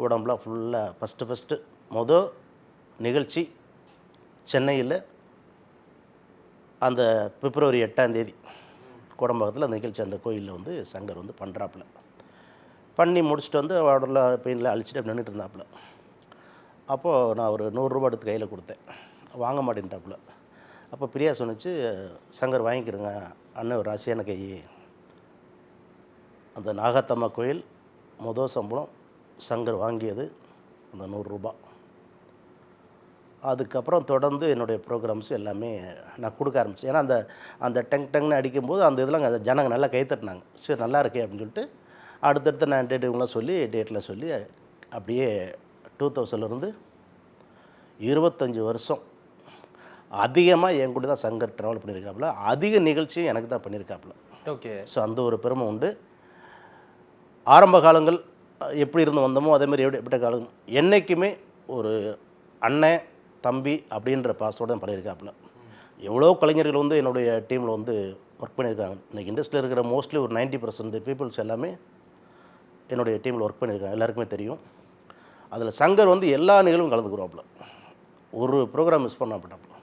உடம்புலாம் ஃபுல்லாக ஃபஸ்ட்டு நிகழ்ச்சி சென்னையில் அந்த பிப்ரவரி 8 கோடம்பாக்கத்தில் அந்த நிகழ்ச்சி அந்த கோயிலில் வந்து சங்கர் வந்து பண்ணுறாப்புல. பண்ணி முடிச்சுட்டு வந்து அவரோட பெயினில் அழிச்சிட்டு நின்றுட்டு இருந்தாப்புல. அப்போது நான் ஒரு 100 ரூபா எடுத்து கையில் கொடுத்தேன். வாங்க மாட்டேன்ட்டாப்புல. அப்போ பிரியா சொன்னிச்சு, சங்கர் வாங்கிக்கிறேங்க அண்ணன் ஒரு ராசியான கை. அந்த நாகாத்தம்மா கோயில் சம்பளம் சங்கர் வாங்கியது அந்த 100 ரூபா. அதுக்கப்புறம் தொடர்ந்து என்னுடைய ப்ரோக்ராம்ஸ் எல்லாமே நான் கொடுக்க ஆரம்பித்தேன். ஏன்னா அந்த அந்த டங்னு அடிக்கும்போது அந்த இதெல்லாம் ஜனங்க நல்லா கைத்தட்டினாங்க. சரி நல்லா இருக்கே அப்படின்னு சொல்லிட்டு அடுத்தடுத்து நான் டேட்டுங்களாம் சொல்லி டேட்டில் சொல்லி அப்படியே 2000லேருந்து 25 வருஷம் அதிகமாக என் கூட தான் சங்கர் ட்ராவல் பண்ணியிருக்காப்புல. அதிக நிகழ்ச்சியும் எனக்கு தான் பண்ணியிருக்காப்புல. ஓகே. ஸோ அந்த ஒரு பெருமை உண்டு. ஆரம்ப காலங்கள் எப்படி இருந்து வந்தோமோ அதேமாதிரி எப்படிப்பட்ட காலம் என்றைக்குமே ஒரு அண்ணன் தம்பி அப்படின்ற பாசோடு தான் பண்ணியிருக்காப்புல. எவ்வளோ கலைஞர்கள் வந்து என்னுடைய டீமில் வந்து ஒர்க் பண்ணியிருக்காங்க. இன்றைக்கி இண்டஸ்ட்ரியில் இருக்கிற மோஸ்ட்லி ஒரு 90% பீப்புள்ஸ் எல்லாமே என்னுடைய டீமில் ஒர்க் பண்ணியிருக்காங்க, எல்லாருக்குமே தெரியும். அதில் சங்கர் வந்து எல்லா நிகழ்வும் கலந்துக்குறாப்புல. ஒரு ப்ரோக்ராம் மிஸ் பண்ண மாட்டாப்புல.